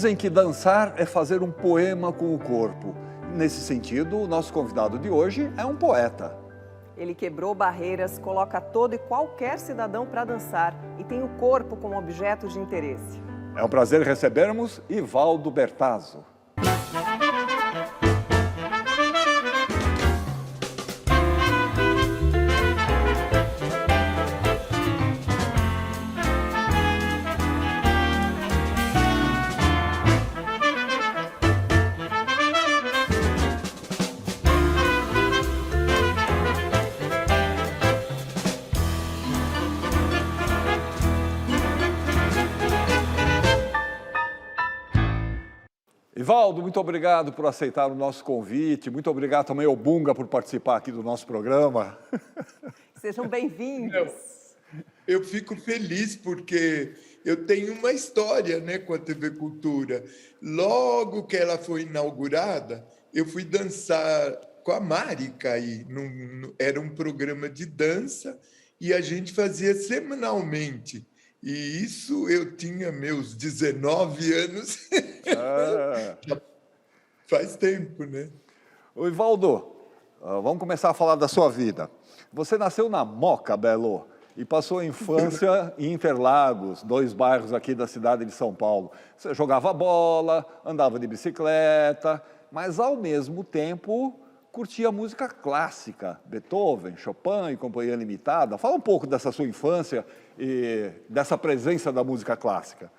Dizem que dançar é fazer um poema com o corpo. Nesse sentido, o nosso convidado de hoje é um poeta. Ele quebrou barreiras, coloca todo e qualquer cidadão para dançar e tem o corpo como objeto de interesse. É um prazer recebermos Ivaldo Bertazzo. Ivaldo, muito obrigado por aceitar o nosso convite. Muito obrigado também ao Bunga por participar aqui do nosso programa. Sejam bem-vindos. Eu fico feliz porque eu tenho uma história, né, com a TV Cultura. Logo que ela foi inaugurada, eu fui dançar com a Marica aí. Era um programa de dança e a gente fazia semanalmente. E isso eu tinha meus 19 anos. Faz tempo, né? Ô, Ivaldo, vamos começar a falar da sua vida. Você nasceu na Moca, Belo, e passou a infância em Interlagos, 2 bairros aqui da cidade de São Paulo. Você jogava bola, andava de bicicleta, mas ao mesmo tempo curtia música clássica, Beethoven, Chopin e Companhia Limitada. Fala um pouco dessa sua infância e dessa presença da música clássica.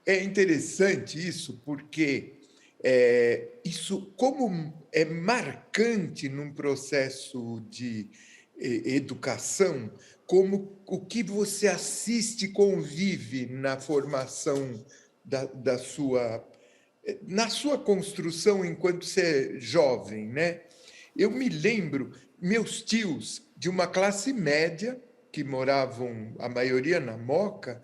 É interessante isso, porque isso, como é marcante num processo de educação, como o que você assiste e convive na formação na sua construção enquanto você é jovem, né? Eu me lembro, meus tios de uma classe média, que moravam, a maioria na Moca,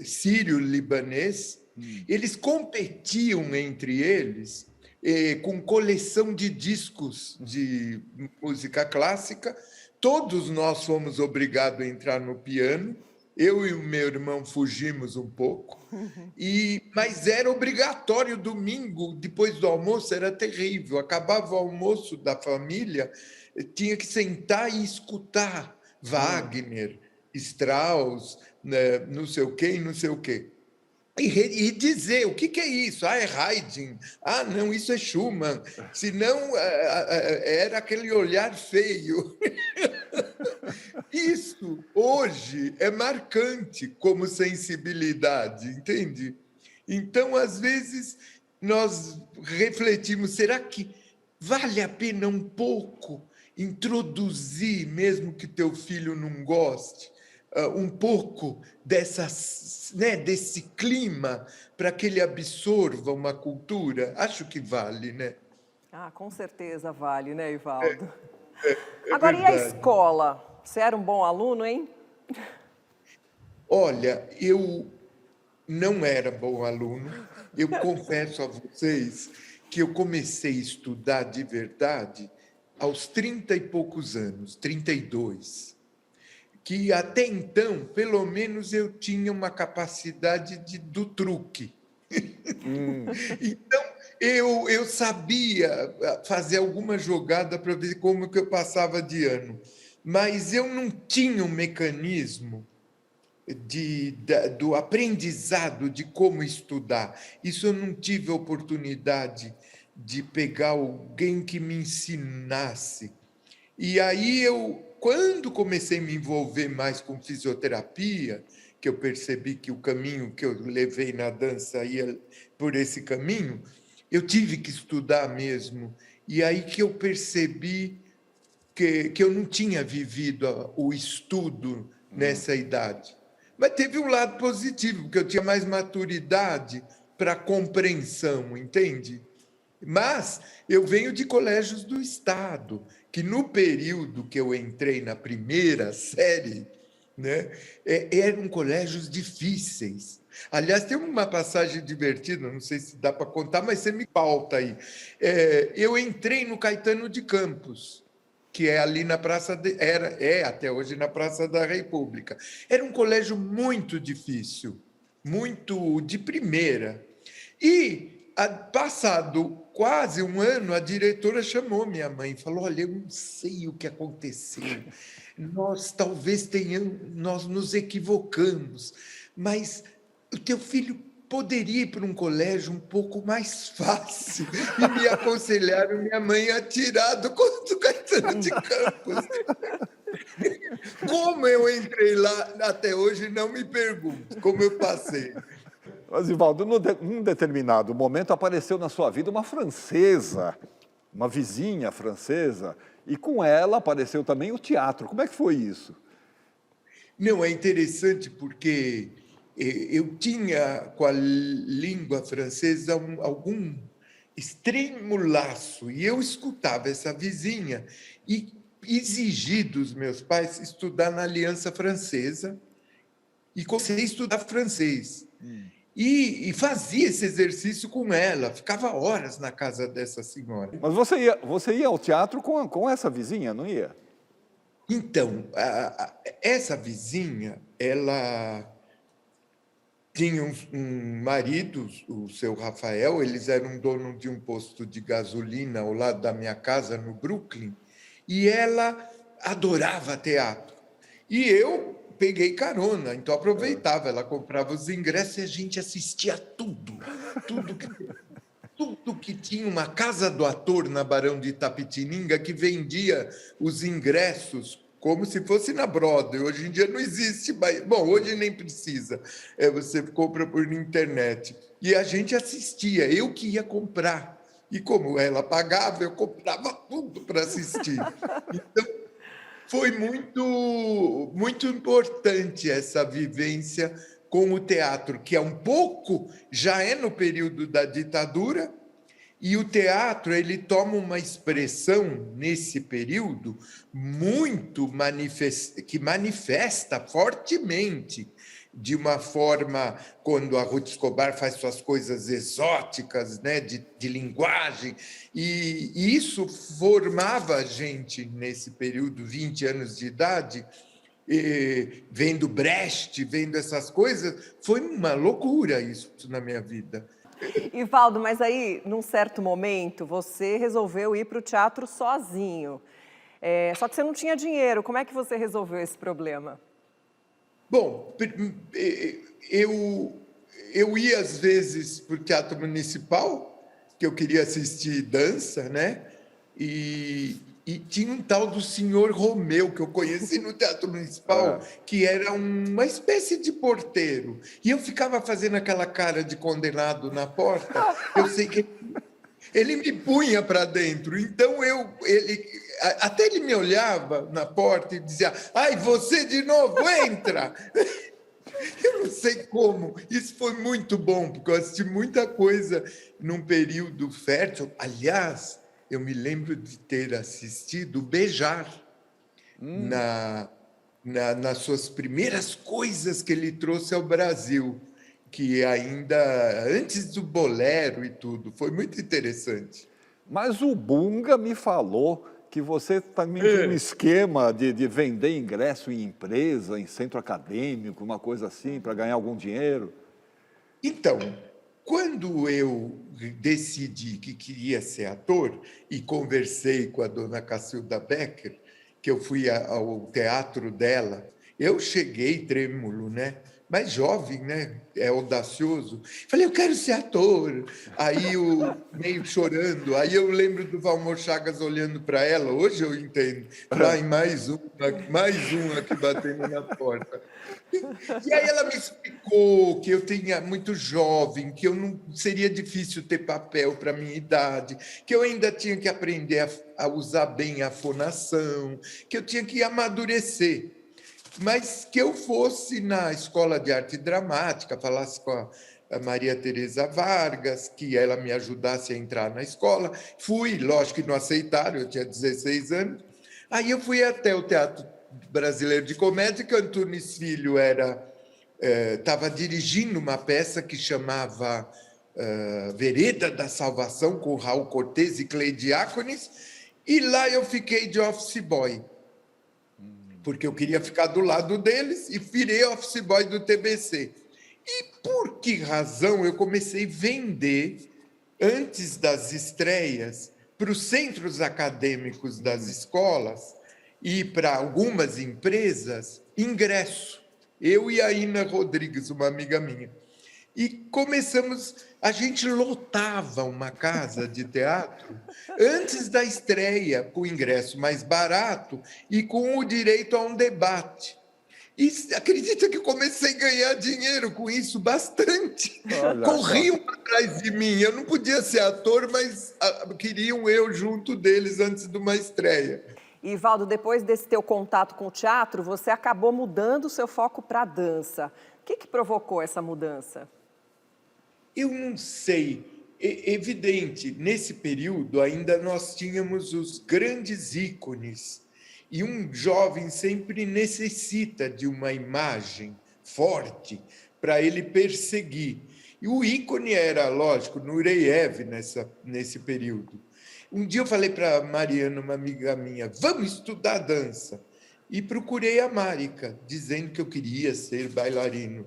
sírio-libanês, eles competiam entre eles com coleção de discos de música clássica. Todos nós fomos obrigados a entrar no piano. Eu e o meu irmão fugimos um pouco, mas era obrigatório domingo, depois do almoço, era terrível. Acabava o almoço da família, tinha que sentar e escutar Wagner, Strauss, né, não sei o quê e não sei o quê. E dizer, o que é isso? Ah, é Haydn. Ah, não, isso é Schumann. Senão, era aquele olhar feio. Isso, hoje, é marcante como sensibilidade, entende? Então, às vezes, nós refletimos, será que vale a pena um pouco introduzir, mesmo que teu filho não goste, um pouco desse clima para que ele absorva uma cultura? Acho que vale, né? Ah, com certeza vale, né, Ivaldo? Agora, e a escola? Você era um bom aluno, hein? Olha, eu não era bom aluno. Eu confesso a vocês que eu comecei a estudar de verdade aos 30 e poucos anos, 32. Que até então, pelo menos, eu tinha uma capacidade do truque. Então, eu sabia fazer alguma jogada para ver como que eu passava de ano, mas eu não tinha um mecanismo do aprendizado de como estudar. Isso eu não tive a oportunidade de pegar alguém que me ensinasse. E aí quando comecei a me envolver mais com fisioterapia, que eu percebi que o caminho que eu levei na dança ia por esse caminho, eu tive que estudar mesmo. E aí que eu percebi que eu não tinha vivido o estudo nessa idade. Mas teve um lado positivo, porque eu tinha mais maturidade para compreensão, entende? Mas eu venho de colégios do Estado, que no período que eu entrei na primeira série, né, eram colégios difíceis. Aliás, tem uma passagem divertida, não sei se dá para contar, mas você me pauta aí. Eu entrei no Caetano de Campos, que é ali na Praça até hoje na Praça da República. Era um colégio muito difícil. muito de primeira. E, passado quase um ano, a diretora chamou minha mãe e falou: olha, eu não sei o que aconteceu. Nós talvez nós nos equivocamos, mas o teu filho poderia ir para um colégio um pouco mais fácil. E me aconselharam minha mãe a tirar do Caetano de Campos. Como eu entrei lá até hoje, não me pergunto como eu passei. Mas, Ivaldo, num determinado momento apareceu na sua vida uma francesa, uma vizinha francesa, e com ela apareceu também o teatro. Como é que foi isso? Não, é interessante porque eu tinha com a língua francesa algum extremo laço, e eu escutava essa vizinha e exigi dos meus pais estudar na Aliança Francesa e comecei a estudar francês. E fazia esse exercício com ela, ficava horas na casa dessa senhora. Mas você ia ao teatro com essa vizinha, não ia? Então, essa vizinha, ela tinha um marido, o seu Rafael, eles eram dono de um posto de gasolina ao lado da minha casa, no Brooklyn, e ela adorava teatro. E eu peguei carona, então aproveitava, ela comprava os ingressos e a gente assistia tudo que tinha uma casa do ator na Barão de Itapetininga que vendia os ingressos como se fosse na Broadway. Hoje em dia não existe mais. Bom, hoje nem precisa. Você compra por internet. E a gente assistia, eu que ia comprar. E como ela pagava, eu comprava tudo para assistir. Então, foi muito importante essa vivência com o teatro, que é um pouco, já é no período da ditadura, e o teatro ele toma uma expressão nesse período muito que manifesta fortemente de uma forma, quando a Ruth Escobar faz suas coisas exóticas, né, de linguagem, e isso formava a gente nesse período, 20 anos de idade, vendo Brecht, vendo essas coisas, foi uma loucura isso na minha vida. Ivaldo, mas aí, num certo momento, você resolveu ir para o teatro sozinho. Só que você não tinha dinheiro. Como é que você resolveu esse problema? Bom, eu ia às vezes para o Teatro Municipal, que eu queria assistir dança, né? E tinha um tal do senhor Romeu, que eu conheci no Teatro Municipal, que era uma espécie de porteiro. E eu ficava fazendo aquela cara de condenado na porta. Eu sei que ele me punha para dentro. Então, até ele me olhava na porta e dizia: ai, você de novo, entra! Eu não sei como. Isso foi muito bom, porque eu assisti muita coisa num período fértil. Aliás, eu me lembro de ter assistido Bejar nas suas primeiras coisas que ele trouxe ao Brasil, que ainda antes do bolero e tudo. Foi muito interessante. Mas o Bunga me falou que você também tinha um esquema de vender ingresso em empresa, em centro acadêmico, uma coisa assim, para ganhar algum dinheiro. Então, quando eu decidi que queria ser ator e conversei com a dona Cacilda Becker, que eu fui ao teatro dela, eu cheguei trêmulo, né? Mas jovem, né? É audacioso. Falei, eu quero ser ator. Aí, meio chorando. Aí eu lembro do Valmor Chagas olhando para ela. Hoje eu entendo. Falei, mais um aqui batendo na porta. E aí ela me explicou que eu tinha muito jovem, que eu não seria difícil ter papel para minha idade, que eu ainda tinha que aprender a usar bem a fonação, que eu tinha que amadurecer. Mas que eu fosse na Escola de Arte Dramática, falasse com a Maria Tereza Vargas, que ela me ajudasse a entrar na escola. Fui, lógico que não aceitaram, eu tinha 16 anos. Aí eu fui até o Teatro Brasileiro de Comédia, que o Antunes Filho estava dirigindo uma peça que chamava Vereda da Salvação, com Raul Cortez e Cleidiáconis, e lá eu fiquei de office boy, porque eu queria ficar do lado deles, e virei office boy do TBC. Por que razão eu comecei a vender, antes das estreias, para os centros acadêmicos das escolas e para algumas empresas, ingresso. Eu e a Ina Rodrigues, uma amiga minha. E começamos, a gente lotava uma casa de teatro antes da estreia, com o ingresso mais barato e com o direito a um debate. E acredita que eu comecei a ganhar dinheiro com isso bastante. Olha só. Corriam atrás de mim. Eu não podia ser ator, mas queriam eu junto deles antes de uma estreia. E, Valdo, depois desse teu contato com o teatro, você acabou mudando o seu foco para a dança. O que provocou essa mudança? Eu não sei. Evidente, nesse período ainda nós tínhamos os grandes ícones. E um jovem sempre necessita de uma imagem forte para ele perseguir. E o ícone era, lógico, Nureyev nesse período. Um dia eu falei para a Mariana, uma amiga minha, vamos estudar dança. E procurei a Marica, dizendo que eu queria ser bailarino,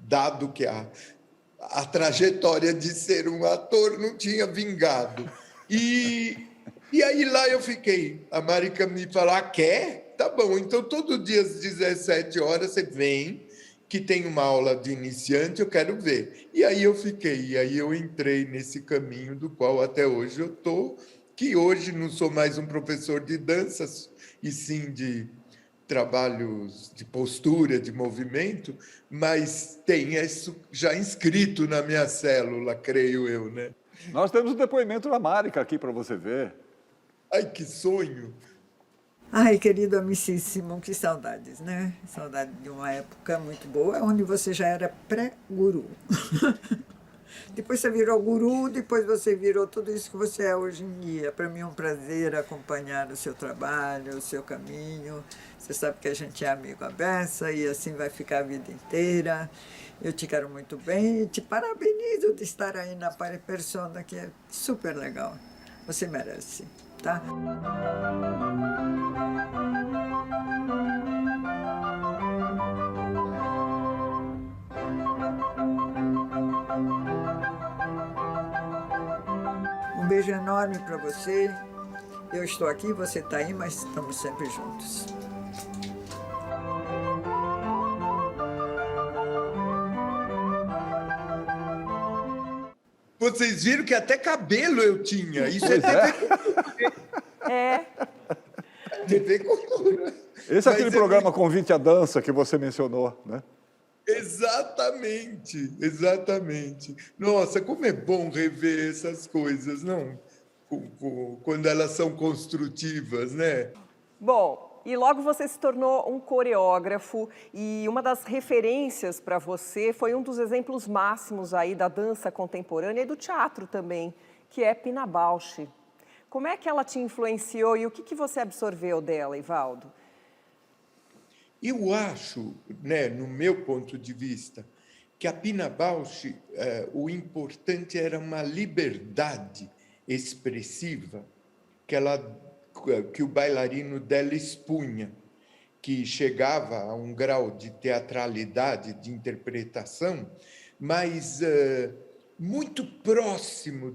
dado que a trajetória de ser um ator não tinha vingado. E aí lá eu fiquei. A Marica me falou, quer? Tá bom, então todo dia às 17 horas você vem, que tem uma aula de iniciante, eu quero ver. E aí eu fiquei, e aí eu entrei nesse caminho do qual até hoje eu estou, que hoje não sou mais um professor de danças, e sim de trabalhos de postura, de movimento, mas tem isso já inscrito na minha célula, creio eu, né? Nós temos o depoimento da Marica aqui para você ver. Ai, que sonho! Ai, querido amicíssimo, que saudades, né? Saudade de uma época muito boa, onde você já era pré-guru. Depois você virou guru, depois você virou tudo isso que você é hoje em dia. Para mim é um prazer acompanhar o seu trabalho, o seu caminho. Você sabe que a gente é amigo à beça e assim vai ficar a vida inteira. Eu te quero muito bem e te parabenizo de estar aí na Persona, que é super legal. Você merece, tá? Um beijo enorme para você. Eu estou aqui, você está aí, mas estamos sempre juntos. Vocês viram que até cabelo eu tinha. Isso Pois É, TV Cultura. Esse é Mas aquele programa Convite à Dança que você mencionou, né? Exatamente, exatamente. Nossa, como é bom rever essas coisas, não? Quando elas são construtivas, né? bom, e logo você se tornou um coreógrafo e uma das referências para você foi um dos exemplos máximos aí da dança contemporânea e do teatro também, que é Pina Bausch. Como é que ela te influenciou e o que você absorveu dela, Evaldo? Eu acho, né, no meu ponto de vista, que a Pina Bausch, o importante era uma liberdade expressiva que o bailarino dela expunha, que chegava a um grau de teatralidade, de interpretação, mas muito próximo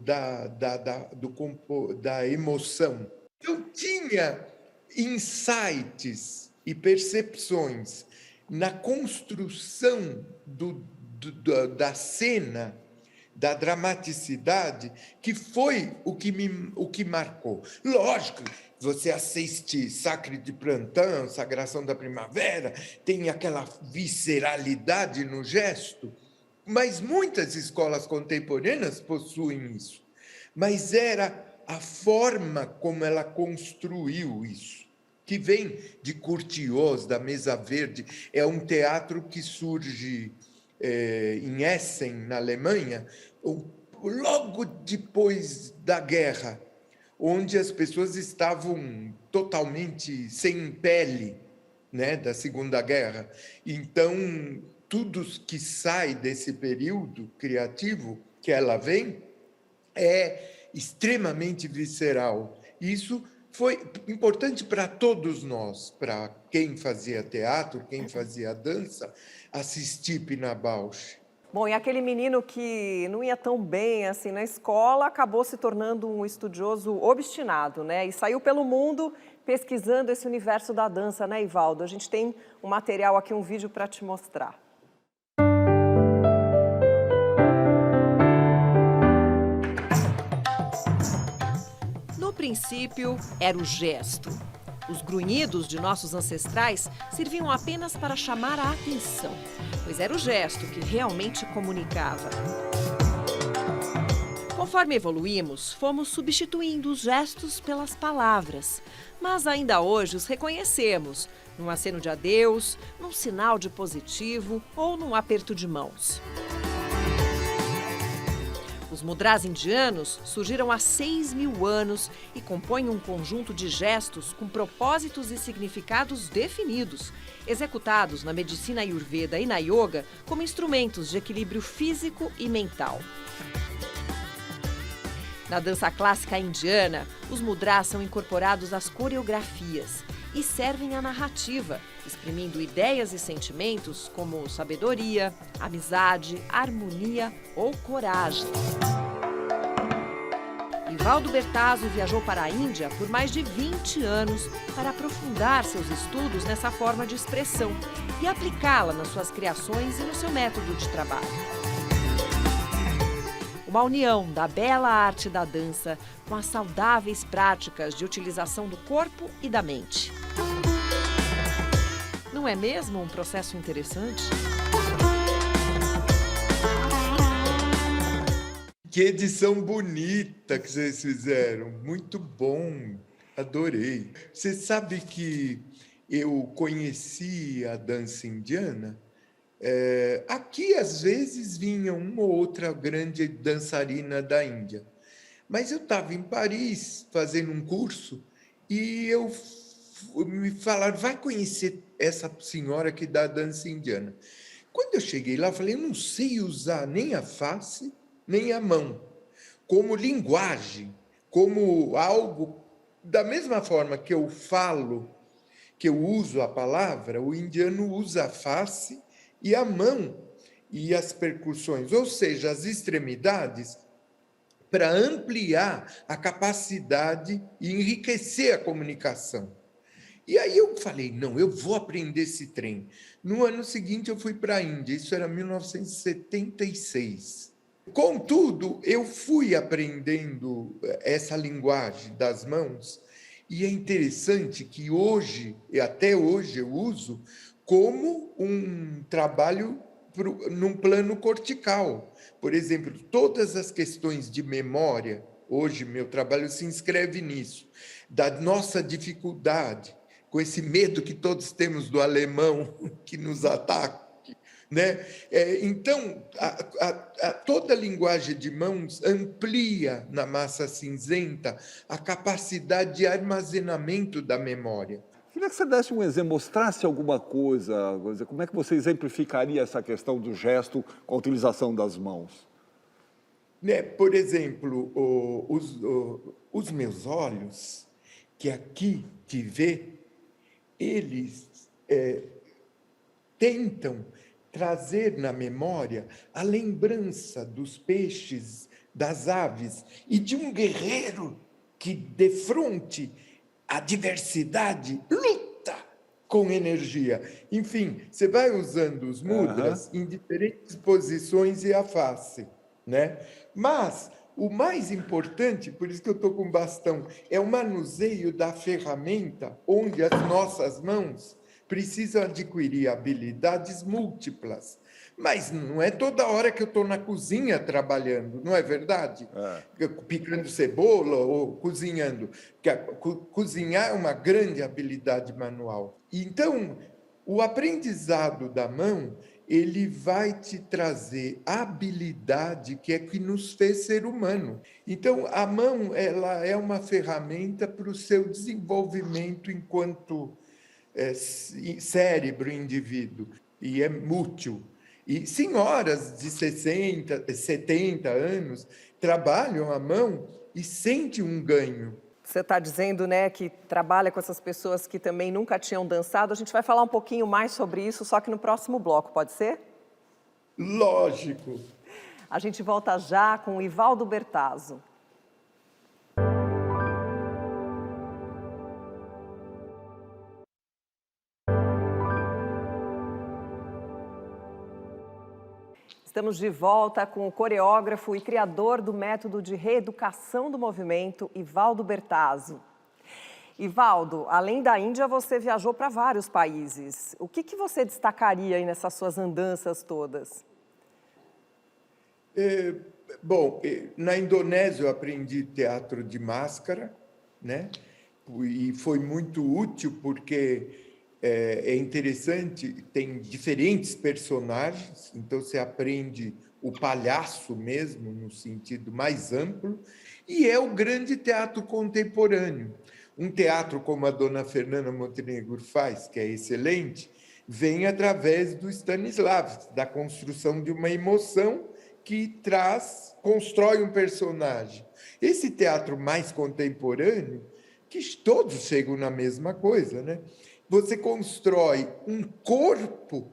da emoção. Eu tinha insights e percepções na construção da cena, da dramaticidade, que foi o que marcou. Lógico, você assiste Sacre de Plantão, Sagração da Primavera, tem aquela visceralidade no gesto, mas muitas escolas contemporâneas possuem isso. Mas era a forma como ela construiu isso, que vem de Curtiós, da Mesa Verde. É um teatro que surge em Essen, na Alemanha, logo depois da guerra, onde as pessoas estavam totalmente sem pele, né, da Segunda Guerra. Então, tudo que sai desse período criativo que ela vem é extremamente visceral. Isso foi importante para todos nós, para quem fazia teatro, quem fazia dança, assistir Pina Bausch. Bom, e aquele menino que não ia tão bem assim na escola acabou se tornando um estudioso obstinado, né? E saiu pelo mundo pesquisando esse universo da dança, né, Ivaldo? A gente tem um material aqui, um vídeo para te mostrar. No princípio, era o gesto. Os grunhidos de nossos ancestrais serviam apenas para chamar a atenção, pois era o gesto que realmente comunicava. Conforme evoluímos, fomos substituindo os gestos pelas palavras, mas ainda hoje os reconhecemos, num aceno de adeus, num sinal de positivo ou num aperto de mãos. Os mudras indianos surgiram há 6.000 anos e compõem um conjunto de gestos com propósitos e significados definidos, executados na medicina ayurveda e na yoga como instrumentos de equilíbrio físico e mental. Na dança clássica indiana, os mudras são incorporados às coreografias e servem à narrativa, exprimindo ideias e sentimentos como sabedoria, amizade, harmonia ou coragem. Ivaldo Bertazzo viajou para a Índia por mais de 20 anos para aprofundar seus estudos nessa forma de expressão e aplicá-la nas suas criações e no seu método de trabalho. Uma união da bela arte da dança com as saudáveis práticas de utilização do corpo e da mente. Não é mesmo um processo interessante? Que edição bonita que vocês fizeram, muito bom, adorei. Você sabe que eu conheci a dança indiana? Aqui, às vezes, vinha uma ou outra grande dançarina da Índia. Mas eu estava em Paris fazendo um curso e me falaram, vai conhecer essa senhora que dá dança indiana. Quando eu cheguei lá, eu falei, eu não sei usar nem a face, nem a mão, como linguagem, como algo, da mesma forma que eu falo, que eu uso a palavra, o indiano usa a face e a mão e as percussões, ou seja, as extremidades, para ampliar a capacidade e enriquecer a comunicação. E aí eu falei, não, eu vou aprender esse trem. No ano seguinte eu fui para a Índia, isso era 1976. Contudo, eu fui aprendendo essa linguagem das mãos e é interessante que hoje, e até hoje eu uso, como um trabalho num plano cortical. Por exemplo, todas as questões de memória, hoje meu trabalho se inscreve nisso, da nossa dificuldade, com esse medo que todos temos do alemão que nos ataca, né? Então, toda a linguagem de mãos amplia na massa cinzenta a capacidade de armazenamento da memória. Queria que você desse um exemplo, mostrasse alguma coisa, como é que você exemplificaria essa questão do gesto com a utilização das mãos? Por exemplo, os meus olhos, que aqui te vê, eles tentam trazer na memória a lembrança dos peixes, das aves e de um guerreiro que, defronte a diversidade, luta com energia. Enfim, você vai usando os mudras em diferentes posições e a face, né? Mas o mais importante, por isso que eu estou com bastão, é o manuseio da ferramenta, onde as nossas mãos precisam adquirir habilidades múltiplas. Mas não é toda hora que eu estou na cozinha trabalhando, não é verdade? Picando cebola ou cozinhando. Cozinhar é uma grande habilidade manual. Então, o aprendizado da mão, ele vai te trazer habilidade que é que nos fez ser humano. Então, a mão, ela é uma ferramenta para o seu desenvolvimento enquanto cérebro, indivíduo, e é útil. E senhoras de 60, 70 anos trabalham a mão e sentem um ganho. Você está dizendo, né, que trabalha com essas pessoas que também nunca tinham dançado. A gente vai falar um pouquinho mais sobre isso, só que no próximo bloco, pode ser? Lógico. A gente volta já com o Ivaldo Bertazzo. Estamos de volta com o coreógrafo e criador do método de reeducação do movimento, Ivaldo Bertazzo. Ivaldo, além da Índia, você viajou para vários países. O que você destacaria aí nessas suas andanças todas? Bom, na Indonésia eu aprendi teatro de máscara, né? E foi muito útil porque é interessante, tem diferentes personagens, então você aprende o palhaço mesmo, no sentido mais amplo, e é o grande teatro contemporâneo. Um teatro como a dona Fernanda Montenegro faz, que é excelente, vem através do Stanislavski, da construção de uma emoção que constrói um personagem. Esse teatro mais contemporâneo, que todos chegam na mesma coisa, né? Você constrói um corpo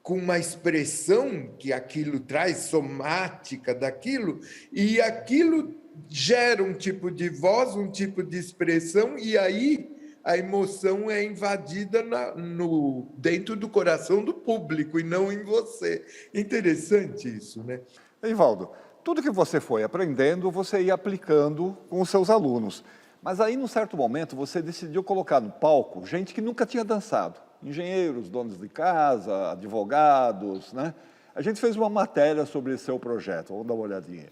com uma expressão que aquilo traz, somática daquilo, e aquilo gera um tipo de voz, um tipo de expressão, e aí a emoção é invadida dentro do coração do público e não em você. Interessante isso, né? Ivaldo, tudo que você foi aprendendo, você ia aplicando com os seus alunos. Mas aí, num certo momento, você decidiu colocar no palco gente que nunca tinha dançado. Engenheiros, donos de casa, advogados, né? A gente fez uma matéria sobre esse seu projeto. Vamos dar uma olhadinha.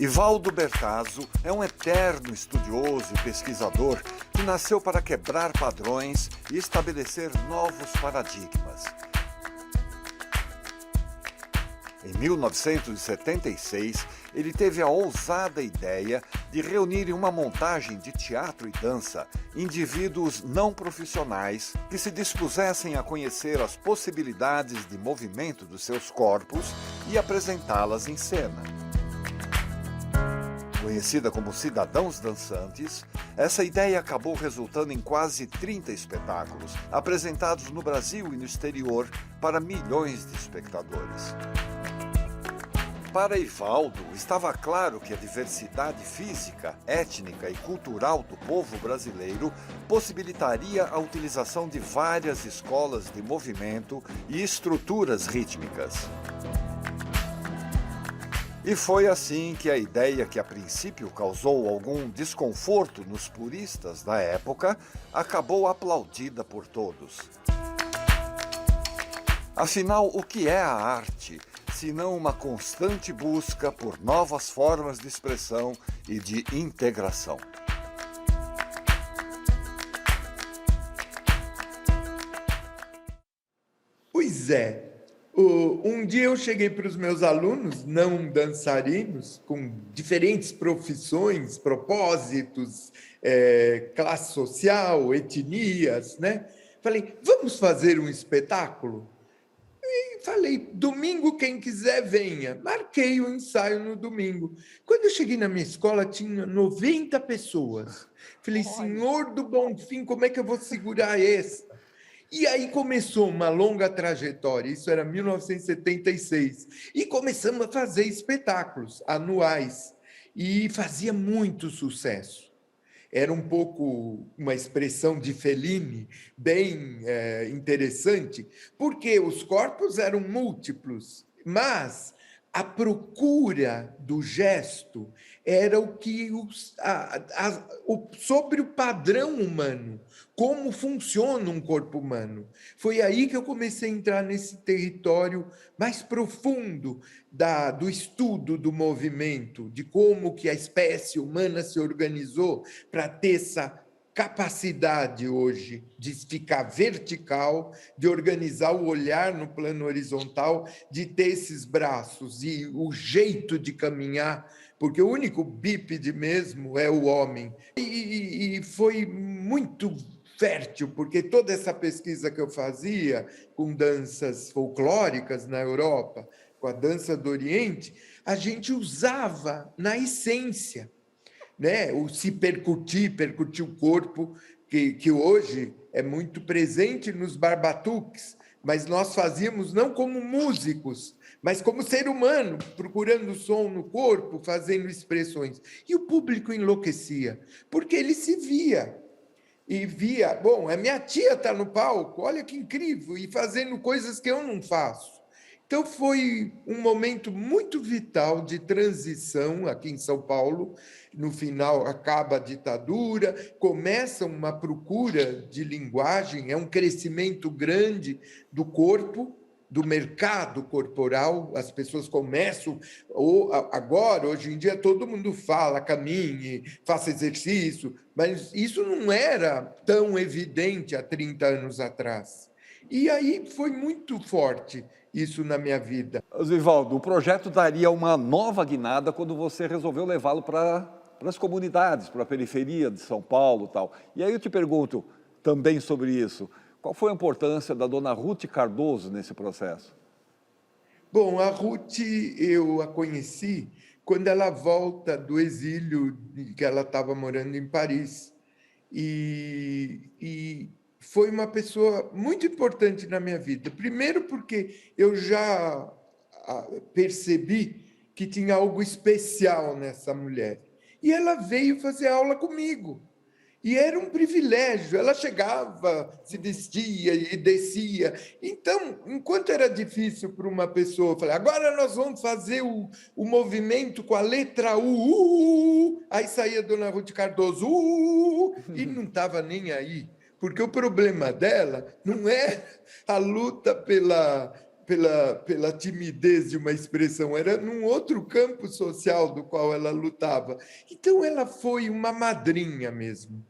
Ivaldo Bertazzo é um eterno estudioso e pesquisador que nasceu para quebrar padrões e estabelecer novos paradigmas. Em 1976, ele teve a ousada ideia de reunir em uma montagem de teatro e dança indivíduos não profissionais que se dispusessem a conhecer as possibilidades de movimento dos seus corpos e apresentá-las em cena. Conhecida como Cidadãos Dançantes, essa ideia acabou resultando em quase 30 espetáculos, apresentados no Brasil e no exterior para milhões de espectadores. Para Ivaldo, estava claro que a diversidade física, étnica e cultural do povo brasileiro possibilitaria a utilização de várias escolas de movimento e estruturas rítmicas. E foi assim que a ideia, que a princípio causou algum desconforto nos puristas da época, acabou aplaudida por todos. Afinal, o que é a arte, senão uma constante busca por novas formas de expressão e de integração? Pois é. Um dia eu cheguei para os meus alunos, não dançarinos, com diferentes profissões, propósitos, classe social, etnias, né? Falei, vamos fazer um espetáculo? E falei, domingo quem quiser venha. Marquei o ensaio no domingo. Quando eu cheguei na minha escola, tinha 90 pessoas. Falei, Senhor do Bonfim, como é que eu vou segurar essa? E aí começou uma longa trajetória, isso era 1976, e começamos a fazer espetáculos anuais, e fazia muito sucesso. Era um pouco uma expressão de Fellini, bem interessante, porque os corpos eram múltiplos, mas a procura do gesto era o que sobre o padrão humano, como funciona um corpo humano. Foi aí que eu comecei a entrar nesse território mais profundo do estudo do movimento, de como que a espécie humana se organizou para ter essa capacidade hoje de ficar vertical, de organizar o olhar no plano horizontal, de ter esses braços e o jeito de caminhar, porque o único bípede mesmo é o homem. E foi muito fértil, porque toda essa pesquisa que eu fazia com danças folclóricas na Europa, com a dança do Oriente, a gente usava na essência, né? O se percutir o corpo que hoje é muito presente nos barbatuques, mas nós fazíamos não como músicos, mas como ser humano, procurando som no corpo, fazendo expressões. E o público enlouquecia, porque ele se via. E via, bom, a minha tia está no palco, olha que incrível, e fazendo coisas que eu não faço. Então, foi um momento muito vital de transição aqui em São Paulo. No final, acaba a ditadura, começa uma procura de linguagem, é um crescimento grande do corpo, do mercado corporal, as pessoas começam, agora, hoje em dia, todo mundo fala, caminhe, faça exercício, mas isso não era tão evidente há 30 anos atrás. E aí foi muito forte isso na minha vida. Oswaldo, o projeto daria uma nova guinada quando você resolveu levá-lo para as comunidades, para a periferia de São Paulo e tal. E aí eu te pergunto também sobre isso. Qual foi a importância da dona Ruth Cardoso nesse processo? Bom, a Ruth, eu a conheci quando ela volta do exílio, que ela estava morando em Paris. E foi uma pessoa muito importante na minha vida. Primeiro porque eu já percebi que tinha algo especial nessa mulher. E ela veio fazer aula comigo. E era um privilégio. Ela chegava, se vestia e descia. Então, enquanto era difícil para uma pessoa, eu falei, agora nós vamos fazer o movimento com a letra U. Aí saía a dona Ruth Cardoso, e não estava nem aí. Porque o problema dela não é a luta pela timidez de uma expressão, era num outro campo social do qual ela lutava. Então, ela foi uma madrinha mesmo.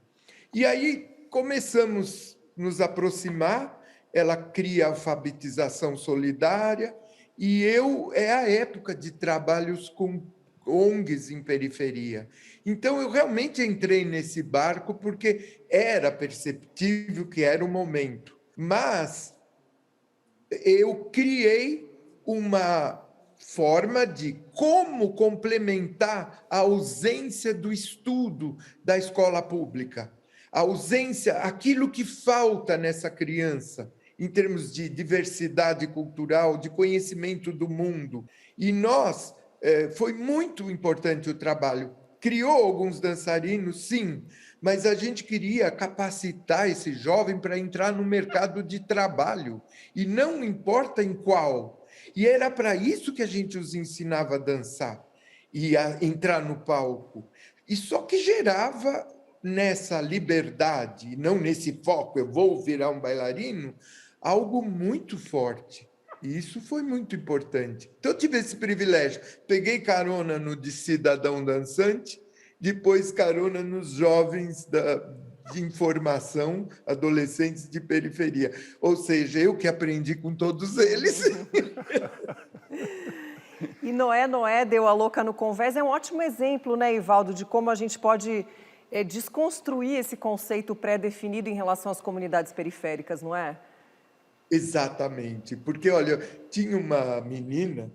E aí começamos a nos aproximar, ela cria a alfabetização solidária, e é a época de trabalhos com ONGs em periferia. Então, eu realmente entrei nesse barco porque era perceptível que era o momento. Mas eu criei uma forma de como complementar a ausência do estudo da escola pública, a ausência, aquilo que falta nessa criança, em termos de diversidade cultural, de conhecimento do mundo. E foi muito importante o trabalho. Criou alguns dançarinos, sim, mas a gente queria capacitar esse jovem para entrar no mercado de trabalho, e não importa em qual. E era para isso que a gente os ensinava a dançar e a entrar no palco. E só que gerava nessa liberdade, não nesse foco, eu vou virar um bailarino, algo muito forte. E isso foi muito importante. Então, eu tive esse privilégio. Peguei carona no de cidadão dançante, depois carona nos jovens de informação, adolescentes de periferia. Ou seja, eu que aprendi com todos eles. E Noé deu a louca no Convés, é um ótimo exemplo, né, Ivaldo, de como a gente pode desconstruir esse conceito pré-definido em relação às comunidades periféricas, não é? Exatamente, porque, olha, tinha uma menina,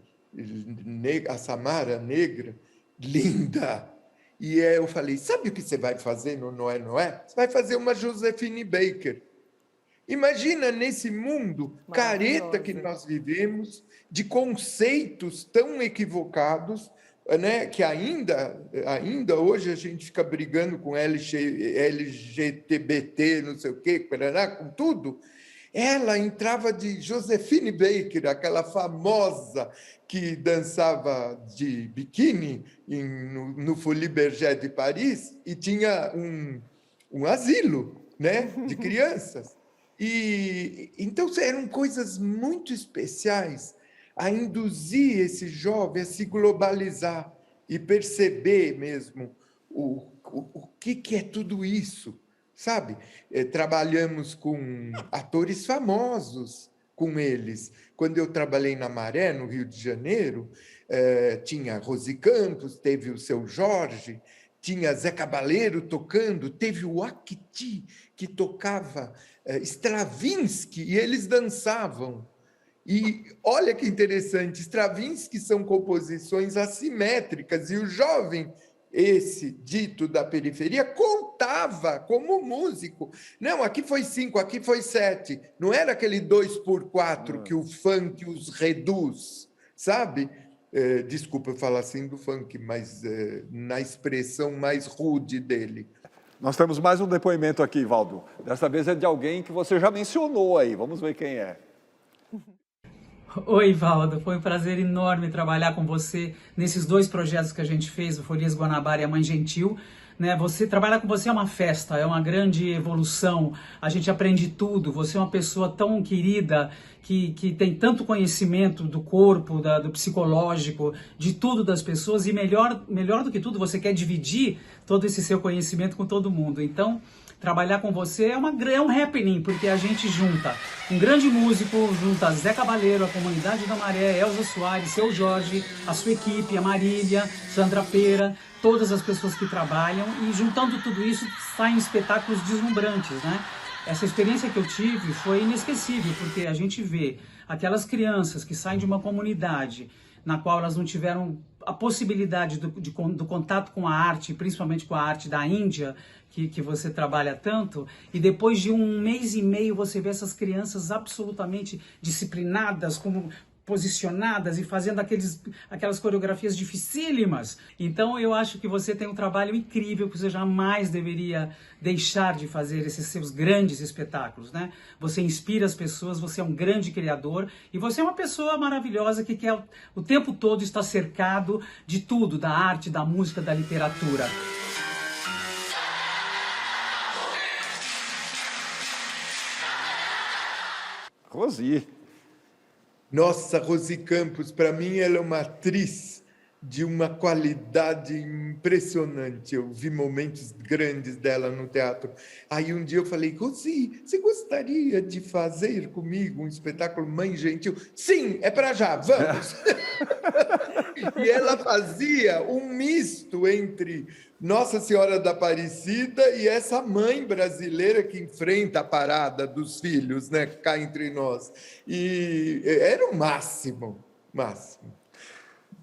a Samara, negra, linda, e eu falei, sabe o que você vai fazer no Noé? Você vai fazer uma Josephine Baker. Imagina nesse mundo careta que nós vivemos, de conceitos tão equivocados, né, que ainda hoje a gente fica brigando com LGTBT, não sei o quê, com tudo. Ela entrava de Josephine Baker, aquela famosa que dançava de biquíni no Folies Bergère de Paris, e tinha um asilo, né, de crianças. E então eram coisas muito especiais a induzir esse jovem a se globalizar e perceber mesmo o que é tudo isso. Sabe? Trabalhamos com atores famosos com eles. Quando eu trabalhei na Maré, no Rio de Janeiro, tinha Rose Campos, teve o Seu Jorge, tinha Zé Cabaleiro tocando, teve o Acti, que tocava Stravinsky, e eles dançavam. E olha que interessante, Stravinsky são composições assimétricas, e o jovem esse dito da periferia contava como músico. Não, aqui foi 5, aqui foi 7. Não era aquele 2x4 que o funk os reduz, sabe? Desculpa eu falar assim do funk, mas na expressão mais rude dele. Nós temos mais um depoimento aqui, Valdo. Dessa vez é de alguém que você já mencionou aí. Vamos ver quem é. Oi, Valdo. Foi um prazer enorme trabalhar com você nesses 2 projetos que a gente fez, o Folias Guanabara e a Mãe Gentil. Né? Trabalhar com você é uma festa, é uma grande evolução, a gente aprende tudo. Você é uma pessoa tão querida, que tem tanto conhecimento do corpo, do psicológico, de tudo das pessoas, e melhor do que tudo, você quer dividir todo esse seu conhecimento com todo mundo. Então, trabalhar com você é um happening, porque a gente junta um grande músico, junta Zé Cabaleiro, a Comunidade da Maré, Elza Soares, Seu Jorge, a sua equipe, a Marília, Sandra Pera, todas as pessoas que trabalham, e juntando tudo isso saem espetáculos deslumbrantes, né? Essa experiência que eu tive foi inesquecível, porque a gente vê aquelas crianças que saem de uma comunidade na qual elas não tiveram a possibilidade do contato com a arte, principalmente com a arte da Índia, que você trabalha tanto, e depois de 1 mês e meio você vê essas crianças absolutamente disciplinadas, como posicionadas e fazendo aquelas coreografias dificílimas. Então eu acho que você tem um trabalho incrível, que você jamais deveria deixar de fazer esses seus grandes espetáculos, né? Você inspira as pessoas, você é um grande criador e você é uma pessoa maravilhosa que quer o tempo todo estar cercado de tudo, da arte, da música, da literatura. Rosi. Nossa, Rosi Campos, para mim, ela é uma atriz de uma qualidade impressionante. Eu vi momentos grandes dela no teatro. Aí um dia eu falei, Rosi, você gostaria de fazer comigo um espetáculo Mãe Gentil? Sim, é para já, vamos! E ela fazia um misto entre Nossa Senhora da Aparecida e essa mãe brasileira que enfrenta a parada dos filhos, né, cá entre nós. E era o máximo, máximo.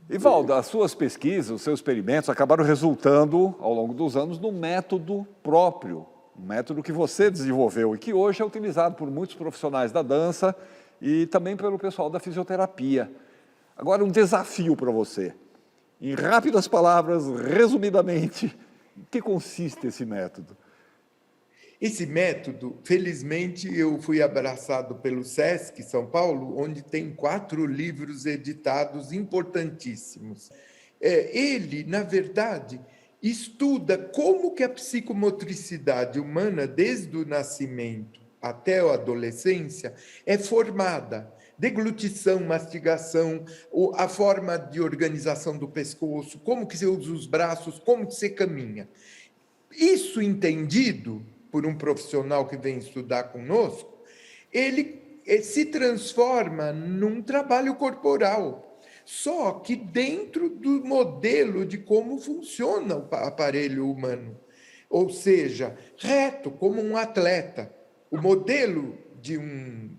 E, Valdo, as suas pesquisas, os seus experimentos acabaram resultando, ao longo dos anos, num método próprio, um método que você desenvolveu e que hoje é utilizado por muitos profissionais da dança e também pelo pessoal da fisioterapia. Agora, um desafio para você. Em rápidas palavras, resumidamente, em que consiste esse método? Esse método, felizmente, eu fui abraçado pelo SESC São Paulo, onde tem 4 livros editados importantíssimos. Ele, na verdade, estuda como que a psicomotricidade humana, desde o nascimento até a adolescência, é formada. Deglutição, mastigação, a forma de organização do pescoço, como que você usa os braços, como que você caminha. Isso entendido por um profissional que vem estudar conosco, ele se transforma num trabalho corporal, só que dentro do modelo de como funciona o aparelho humano. Ou seja, reto, como um atleta. O modelo de um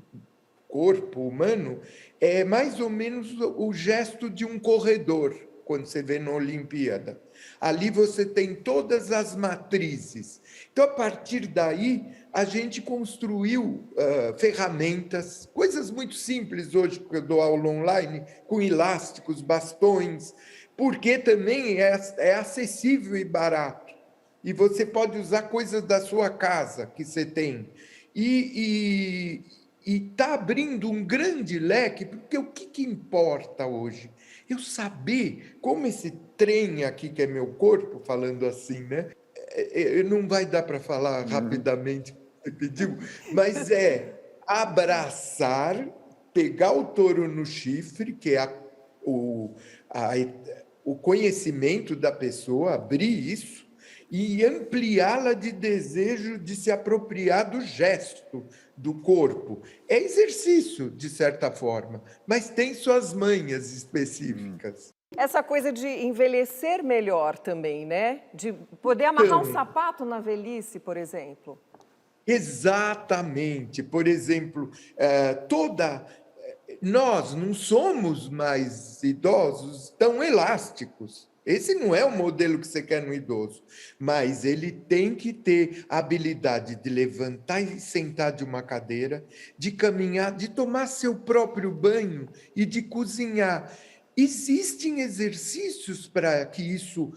corpo humano é mais ou menos o gesto de um corredor, quando você vê na Olimpíada. Ali você tem todas as matrizes. Então, a partir daí, a gente construiu ferramentas, coisas muito simples hoje, porque eu dou aula online, com elásticos, bastões, porque também é acessível e barato. E você pode usar coisas da sua casa que você tem. E está abrindo um grande leque, porque o que importa hoje? Eu saber como esse trem aqui, que é meu corpo, falando assim, né? Não vai dar para falar rapidamente, você pediu, mas é abraçar, pegar o touro no chifre, que é o conhecimento da pessoa, abrir isso, e ampliá-la de desejo de se apropriar do gesto do corpo. É exercício, de certa forma, mas tem suas manhas específicas. Essa coisa de envelhecer melhor também, né? De poder amarrar um sapato na velhice, por exemplo. Exatamente. Por exemplo, nós não somos mais idosos tão elásticos. Esse não é o modelo que você quer no idoso, mas ele tem que ter a habilidade de levantar e sentar de uma cadeira, de caminhar, de tomar seu próprio banho e de cozinhar. Existem exercícios para que isso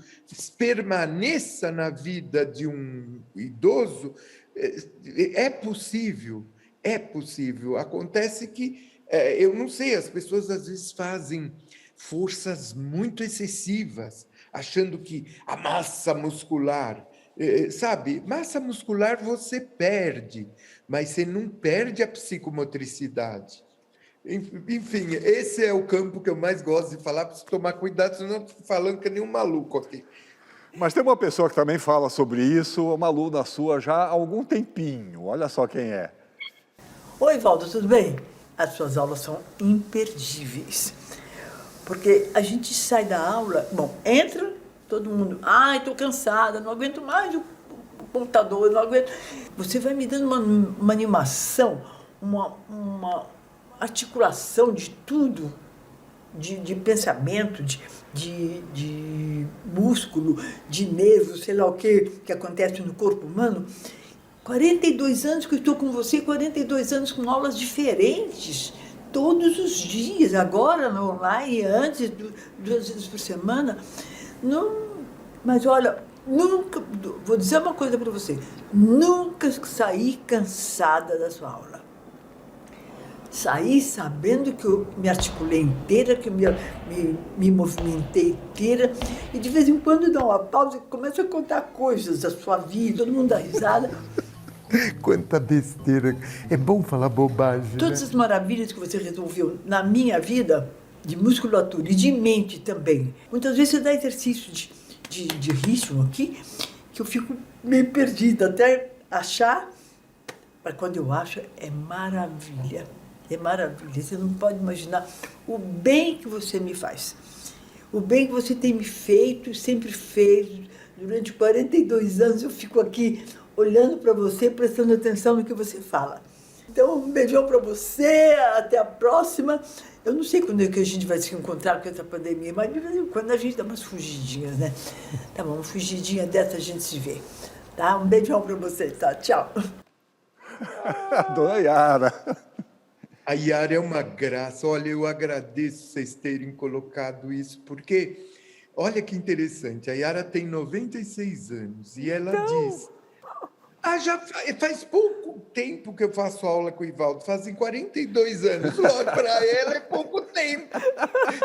permaneça na vida de um idoso? É possível, é possível. Acontece que, eu não sei, as pessoas às vezes fazem forças muito excessivas, achando que a massa muscular, sabe, massa muscular você perde, mas você não perde a psicomotricidade. Enfim, esse é o campo que eu mais gosto de falar, preciso tomar cuidado, senão eu estou falando que nem um maluco aqui. Mas tem uma pessoa que também fala sobre isso, uma aluna sua já há algum tempinho. Olha só quem é. Oi, Valdo, tudo bem? As suas aulas são imperdíveis. Porque a gente sai da aula, bom, entra, todo mundo, ai, estou cansada, não aguento mais o computador, não aguento. Você vai me dando uma animação, uma articulação de tudo, de pensamento, de músculo, de nervo, sei lá o que acontece no corpo humano. 42 anos que eu estou com você, 42 anos com aulas diferentes, todos os dias, agora no online, antes, 2 vezes por semana. Não, mas olha, nunca, vou dizer uma coisa para você, nunca saí cansada da sua aula. Saí sabendo que eu me articulei inteira, que eu me movimentei inteira, e de vez em quando dá uma pausa e começa a contar coisas da sua vida, todo mundo dá risada. Quanta besteira, é bom falar bobagem. Todas as maravilhas que você resolveu na minha vida, de musculatura e de mente também. Muitas vezes você dá exercício de ritmo aqui, que eu fico meio perdida, até achar, mas quando eu acho, é maravilha. É maravilha, você não pode imaginar o bem que você me faz. O bem que você tem me feito, sempre fez. Durante 42 anos eu fico aqui olhando para você, prestando atenção no que você fala. Então, um beijão para você, até a próxima. Eu não sei quando é que a gente vai se encontrar com essa pandemia, mas de vez em quando a gente dá umas fugidinhas, né? Tá bom, uma fugidinha dessa a gente se vê. Tá? Um beijão para você, tá? Tchau. Dona Yara. A Yara é uma graça. Olha, eu agradeço vocês terem colocado isso, porque, olha que interessante, a Yara tem 96 anos e ela diz, já faz pouco tempo que eu faço aula com o Ivaldo, fazem 42 anos, logo para ela é pouco tempo.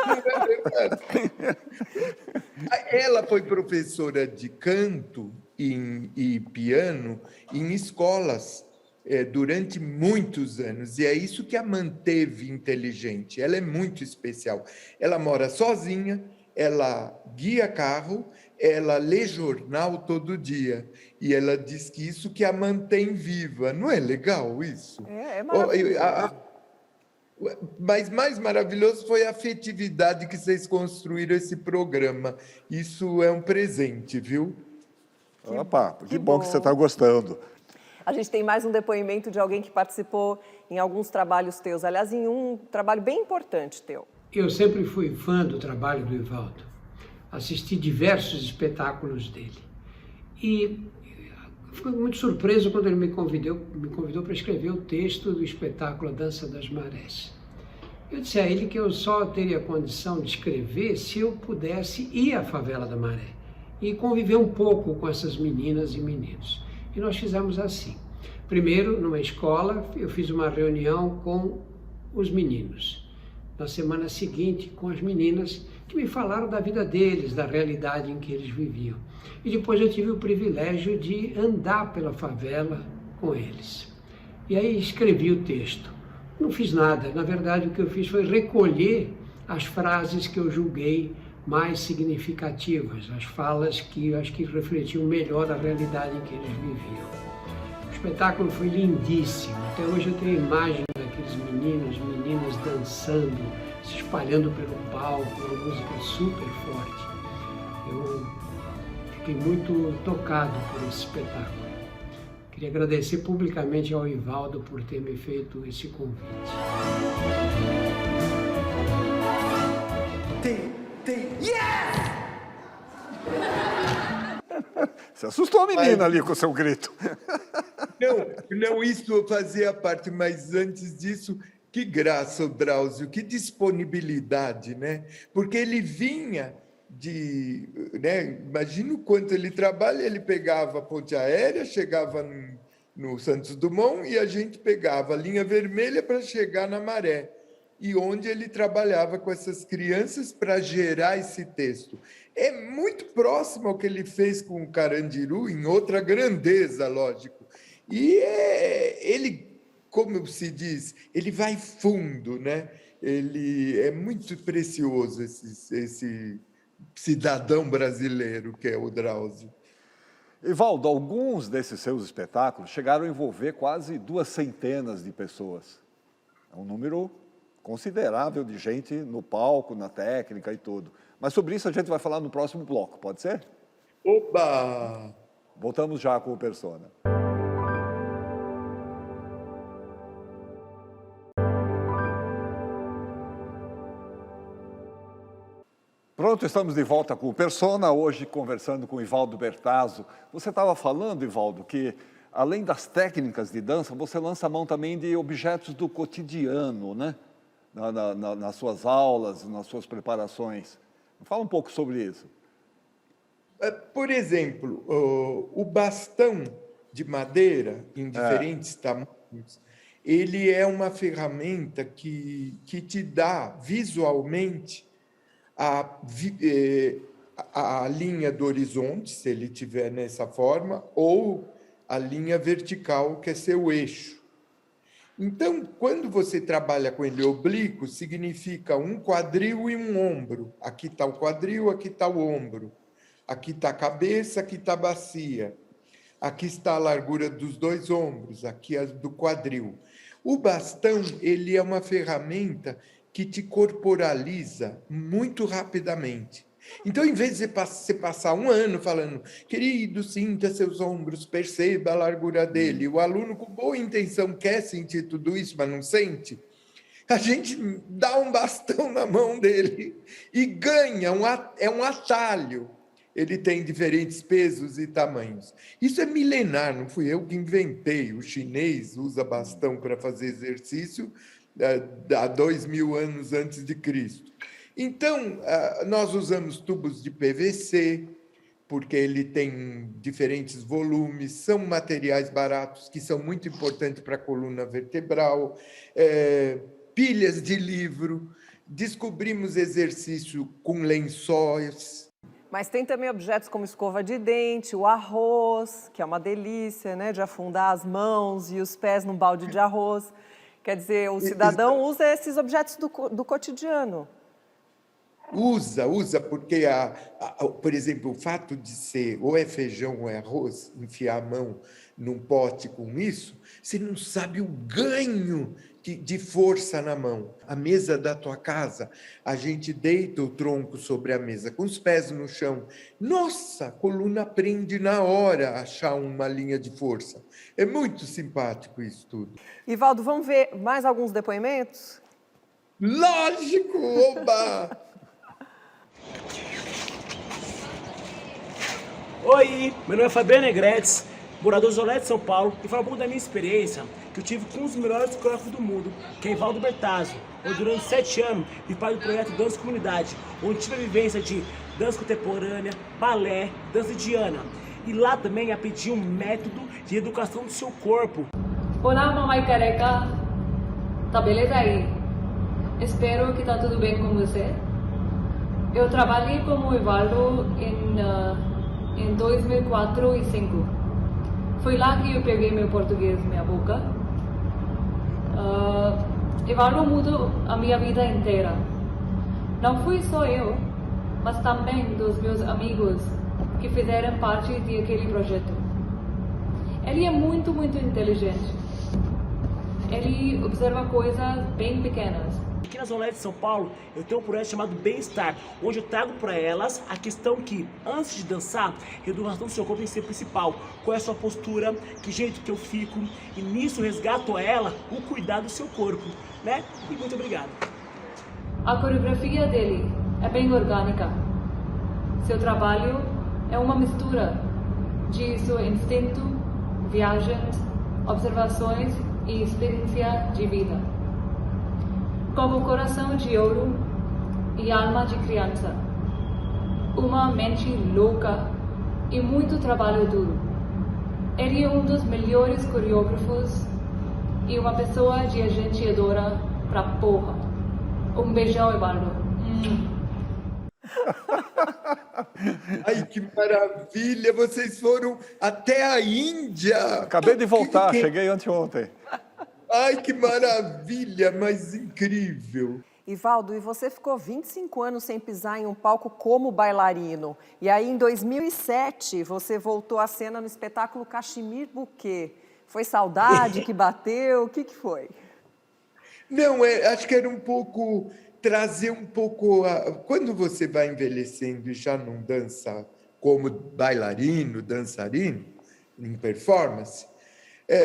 Não é verdade? Ela foi professora de canto e piano em escolas, durante muitos anos, e é isso que a manteve inteligente. Ela é muito especial. Ela mora sozinha, ela guia carro, ela lê jornal todo dia, e ela diz que isso que a mantém viva. Não é legal isso? É maravilhoso. Mas mais maravilhoso foi a afetividade que vocês construíram esse programa. Isso é um presente, viu? Opa, que bom que você está gostando. A gente tem mais um depoimento de alguém que participou em alguns trabalhos teus, aliás, em um trabalho bem importante teu. Eu sempre fui fã do trabalho do Ivaldo. Assisti diversos espetáculos dele. E fiquei muito surpreso quando ele me convidou para escrever o texto do espetáculo A Dança das Marés. Eu disse a ele que eu só teria condição de escrever se eu pudesse ir à favela da Maré e conviver um pouco com essas meninas e meninos. E nós fizemos assim. Primeiro, numa escola, eu fiz uma reunião com os meninos. Na semana seguinte, com as meninas, que me falaram da vida deles, da realidade em que eles viviam. E depois eu tive o privilégio de andar pela favela com eles. E aí escrevi o texto. Não fiz nada. Na verdade, o que eu fiz foi recolher as frases que eu julguei mais significativas, as falas que eu acho que refletiam melhor a realidade em que eles viviam. O espetáculo foi lindíssimo. Até hoje eu tenho imagem daqueles meninos, meninas dançando, se espalhando pelo palco, uma música super forte. Eu fiquei muito tocado por esse espetáculo. Queria agradecer publicamente ao Ivaldo por ter me feito esse convite. Você assustou a menina ali com o seu grito. Não, isso fazia parte, mas antes disso, que graça o Drauzio, que disponibilidade, né? Porque ele vinha imagina o quanto ele trabalha, ele pegava a ponte aérea, chegava no Santos Dumont e a gente pegava a linha vermelha para chegar na Maré, e onde ele trabalhava com essas crianças para gerar esse texto. É muito próximo ao que ele fez com o Carandiru, em outra grandeza, lógico. E ele, como se diz, ele vai fundo, né? Ele é muito precioso, esse cidadão brasileiro que é o Drauzio. Evaldo, alguns desses seus espetáculos chegaram a envolver quase 200 de pessoas. É um número considerável de gente no palco, na técnica e tudo. Mas sobre isso a gente vai falar no próximo bloco, pode ser? Oba! Voltamos já com o Persona. Pronto, estamos de volta com o Persona, hoje conversando com o Evaldo Bertazzo. Você estava falando, Evaldo, que além das técnicas de dança, você lança a mão também de objetos do cotidiano, né? Nas suas aulas, nas suas preparações. Fala um pouco sobre isso. Por exemplo, o bastão de madeira, em diferentes tamanhos, ele é uma ferramenta que te dá visualmente a linha do horizonte, se ele tiver nessa forma, ou a linha vertical, que é seu eixo. Então, quando você trabalha com ele oblíquo, significa um quadril e um ombro. Aqui está o quadril, aqui está o ombro. Aqui está a cabeça, aqui está a bacia. Aqui está a largura dos dois ombros, aqui a do quadril. O bastão, ele é uma ferramenta que te corporaliza muito rapidamente. Então, em vez de você passar um ano falando, querido, sinta seus ombros, perceba a largura dele, o aluno com boa intenção quer sentir tudo isso, mas não sente, a gente dá um bastão na mão dele e ganha, é um atalho. Ele tem diferentes pesos e tamanhos. Isso é milenar, não fui eu que inventei. O chinês usa bastão para fazer exercício há 2000 anos antes de Cristo. Então, nós usamos tubos de PVC, porque ele tem diferentes volumes, são materiais baratos que são muito importantes para a coluna vertebral, pilhas de livro, descobrimos exercício com lençóis. Mas tem também objetos como escova de dente, o arroz, que é uma delícia, né, de afundar as mãos e os pés num balde de arroz. Quer dizer, o cidadão usa esses objetos do cotidiano. Usa, porque, por exemplo, o fato de ser ou é feijão ou é arroz, enfiar a mão num pote com isso, você não sabe o ganho de força na mão. A mesa da tua casa, a gente deita o tronco sobre a mesa, com os pés no chão. Nossa, a coluna aprende na hora a achar uma linha de força. É muito simpático isso tudo. Evaldo, vamos ver mais alguns depoimentos? Lógico, oba! Oi, meu nome é Fabiano Negretes, morador de Zolé de São Paulo, e falar um pouco da minha experiência que eu tive com um dos melhores coreógrafos do mundo, que é Evaldo Bertazzo. Eu, durante 7 anos, fui parte do projeto Dança Comunidade, onde tive a vivência de dança contemporânea, balé, dança indiana. E lá também aprendi um método de educação do seu corpo. Olá, mamãe careca. Tá beleza aí? Espero que tá tudo bem com você. Eu trabalhei como Evaldo em 2004 e 2005. Foi lá que eu peguei meu português, minha boca. Evaldo mudou a minha vida inteira. Não fui só eu, mas também dos meus amigos que fizeram parte daquele projeto. Ele é muito, muito inteligente. Ele observa coisas bem pequenas. Aqui na Zona Leste de São Paulo, eu tenho um projeto chamado Bem-Estar, onde eu trago para elas a questão que, antes de dançar, a educação do seu corpo tem que ser principal. Qual é a sua postura, que jeito que eu fico, e nisso resgato a ela o cuidado do seu corpo, né? E muito obrigado. A coreografia dele é bem orgânica. Seu trabalho é uma mistura de seu instinto, viagens, observações e experiência de vida. Como coração de ouro e alma de criança, uma mente louca e muito trabalho duro. Ele é um dos melhores coreógrafos e uma pessoa de gente adora pra porra. Um beijão, Evaldo. Ai, que maravilha! Vocês foram até a Índia! Acabei de voltar, cheguei anteontem. Ai, que maravilha, mas incrível! Ivaldo, e você ficou 25 anos sem pisar em um palco como bailarino. E aí, em 2007, você voltou à cena no espetáculo Cachemir Bouquet. Foi saudade que bateu? O que foi? Não, acho que era um pouco... trazer um pouco... Quando você vai envelhecendo e já não dança como bailarino, dançarino, em performance,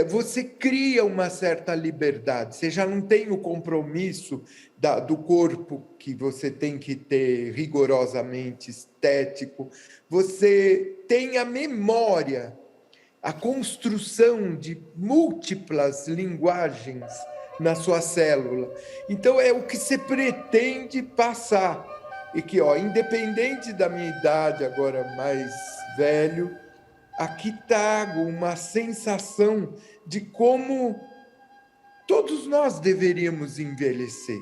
você cria uma certa liberdade. Você já não tem o compromisso do corpo que você tem que ter rigorosamente estético. Você tem a memória, a construção de múltiplas linguagens na sua célula. Então, é o que você pretende passar. E que, independente da minha idade, agora mais velho, aqui trago uma sensação de como todos nós deveríamos envelhecer.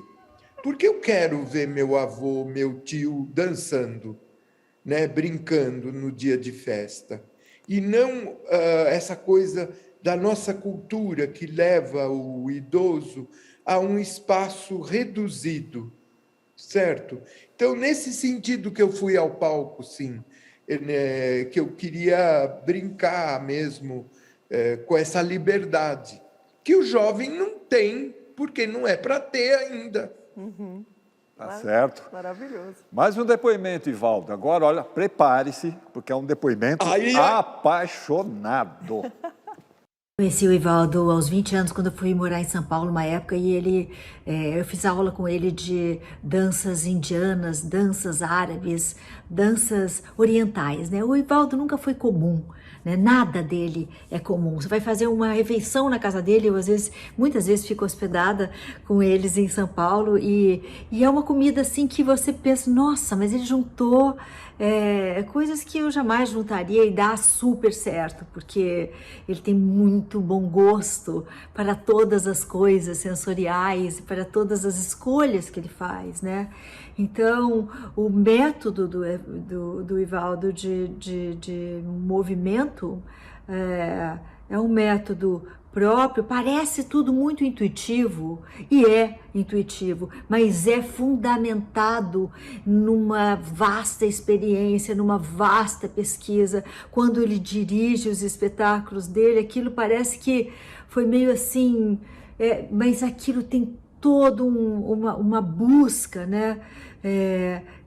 Porque eu quero ver meu avô, meu tio dançando, né, brincando no dia de festa. E não essa coisa da nossa cultura que leva o idoso a um espaço reduzido, certo? Então, nesse sentido que eu fui ao palco, sim, que eu queria brincar mesmo com essa liberdade, que o jovem não tem, porque não é para ter ainda. Tá certo. Maravilhoso. Mais um depoimento, Ivaldo. Agora, olha, prepare-se, porque é um depoimento apaixonado. Conheci o Ivaldo aos 20 anos, quando eu fui morar em São Paulo, uma época, e eu fiz aula com ele de danças indianas, danças árabes, danças orientais, né? O Ivaldo nunca foi comum, né? Nada dele é comum. Você vai fazer uma refeição na casa dele, eu muitas vezes fico hospedada com eles em São Paulo, e é uma comida assim que você pensa, nossa, mas ele juntou coisas que eu jamais juntaria, e dá super certo, porque ele tem muito bom gosto para todas as coisas sensoriais, para todas as escolhas que ele faz, né? Então, o método do Ivaldo de movimento é um método próprio, parece tudo muito intuitivo, e é intuitivo, mas é fundamentado numa vasta experiência, numa vasta pesquisa. Quando ele dirige os espetáculos dele, aquilo parece que foi meio assim, mas aquilo tem toda uma busca, né?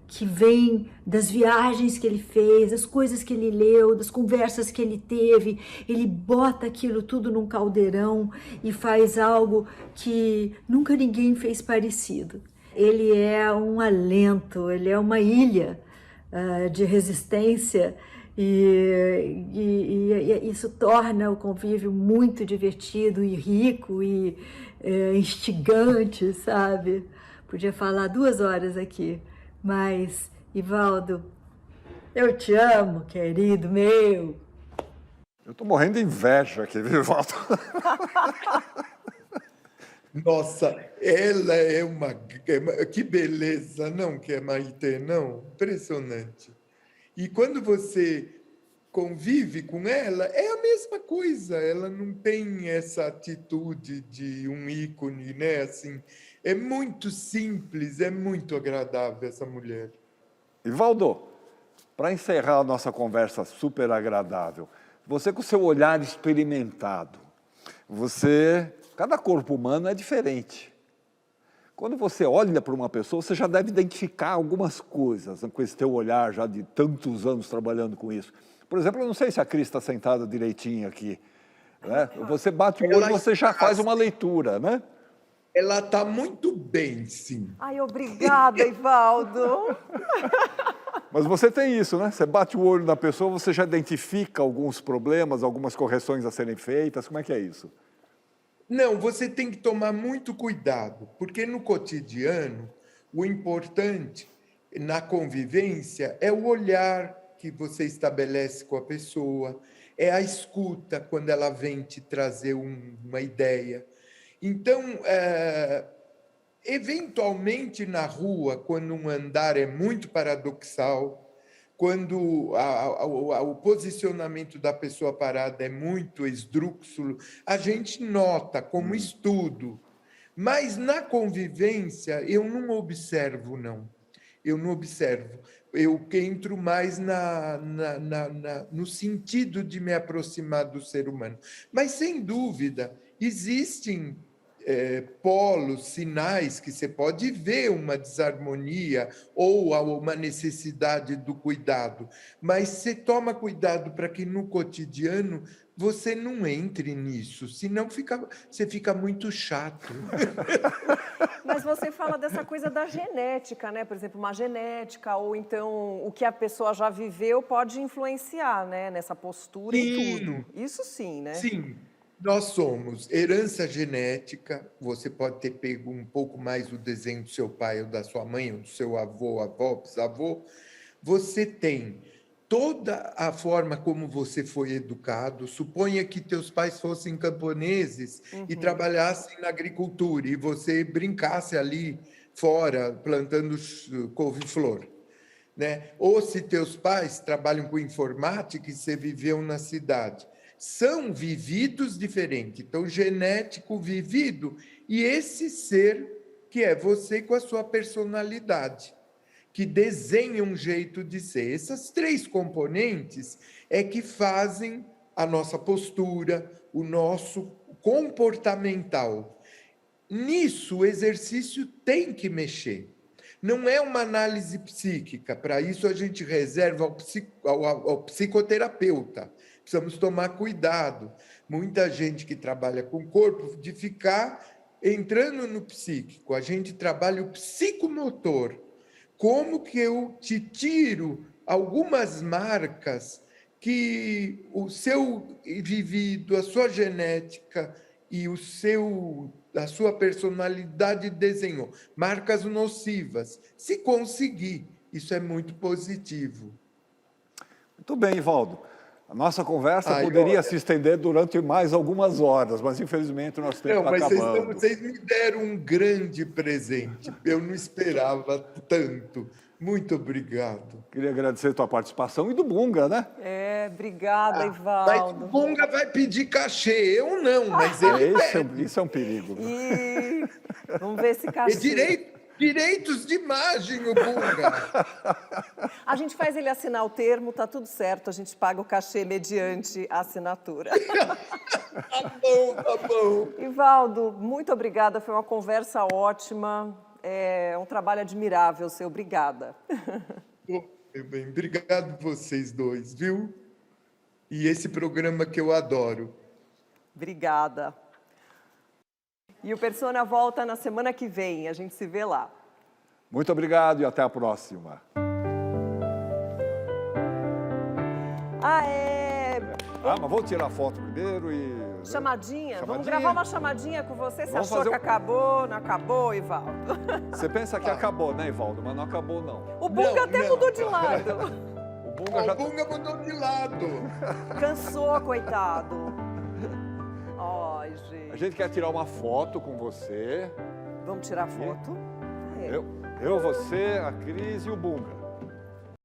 Que vem das viagens que ele fez, das coisas que ele leu, das conversas que ele teve. Ele bota aquilo tudo num caldeirão e faz algo que nunca ninguém fez parecido. Ele é um alento, ele é uma ilha de resistência, e isso torna o convívio muito divertido e rico e instigante, sabe? Podia falar 2 horas aqui. Mas, Ivaldo, eu te amo, querido meu. Eu estou morrendo de inveja aqui, viu, Ivaldo? Nossa, ela é uma... Que beleza, não, que é Maitê, não? Impressionante. E quando você convive com ela, é a mesma coisa. Ela não tem essa atitude de um ícone, né? Assim, é muito simples, é muito agradável essa mulher. Ivaldo, para encerrar a nossa conversa super agradável, você com o seu olhar experimentado, cada corpo humano é diferente. Quando você olha para uma pessoa, você já deve identificar algumas coisas com esse teu olhar já de tantos anos trabalhando com isso. Por exemplo, eu não sei se a Cris está sentada direitinho aqui, né? Você bate o olho e você já faz uma leitura, né? Ela está muito bem, sim. Ai, obrigada, Ivaldo. Mas você tem isso, né? Você bate o olho na pessoa, você já identifica alguns problemas, algumas correções a serem feitas. Como é que é isso? Não, você tem que tomar muito cuidado, porque no cotidiano, o importante na convivência é o olhar que você estabelece com a pessoa, é a escuta quando ela vem te trazer uma ideia. Então, eventualmente na rua, quando um andar é muito paradoxal, quando o posicionamento da pessoa parada é muito esdrúxulo, a gente nota como estudo. Mas na convivência, eu não observo, não. Eu não observo. Eu entro mais no sentido de me aproximar do ser humano. Mas, sem dúvida, existem polos, sinais que você pode ver uma desarmonia ou uma necessidade do cuidado. Mas você toma cuidado para que no cotidiano você não entre nisso, senão você fica muito chato. Mas você fala dessa coisa da genética, né? Por exemplo, uma genética, ou então o que a pessoa já viveu pode influenciar, né? Nessa postura e tudo. Isso sim, né? Sim. Nós somos herança genética, você pode ter pego um pouco mais o desenho do seu pai ou da sua mãe, ou do seu avô, avó, bisavô. Você tem toda a forma como você foi educado. Suponha que teus pais fossem camponeses e trabalhassem na agricultura, e você brincasse ali fora, plantando couve-flor, né? Ou se teus pais trabalham com informática e você viveu na cidade. São vividos diferentes. Então, genético, vivido, e esse ser que é você com a sua personalidade, que desenha um jeito de ser. Essas três componentes é que fazem a nossa postura, o nosso comportamental. Nisso, o exercício tem que mexer. Não é uma análise psíquica, para isso a gente reserva ao psicoterapeuta. Precisamos tomar cuidado. Muita gente que trabalha com o corpo, de ficar entrando no psíquico. A gente trabalha o psicomotor. Como que eu te tiro algumas marcas que o seu vivido, a sua genética e a sua personalidade desenhou? Marcas nocivas. Se conseguir, isso é muito positivo. Muito bem, Ivaldo. A nossa conversa poderia se estender durante mais algumas horas, mas infelizmente o nosso tempo está acabando. Vocês me deram um grande presente. Eu não esperava tanto. Muito obrigado. Queria agradecer a tua participação e do Bunga, né? Obrigada, Ivaldo. Mas o Bunga vai pedir cachê, eu não, mas ele isso é um perigo. E vamos ver esse cachê. Direitos de imagem, o Bunga. A gente faz ele assinar o termo, tá tudo certo, a gente paga o cachê mediante a assinatura. Tá bom. Ivaldo, muito obrigada, foi uma conversa ótima, é um trabalho admirável seu, obrigada. Meu bem, obrigado vocês dois, viu? E esse programa que eu adoro. Obrigada. E o Persona volta na semana que vem, a gente se vê lá. Muito obrigado e até a próxima. Mas vamos tirar a foto primeiro e... Chamadinha? Vamos gravar uma chamadinha com você? Você achou que acabou? Não acabou, Ivaldo? Você pensa que acabou, né, Ivaldo? Mas não acabou, não. O Bunga até mudou de lado. O Bunga mudou de lado. Cansou, coitado. Ai, gente. A gente quer tirar uma foto com você. Vamos tirar foto? Eu, você, a Cris e o Bunga.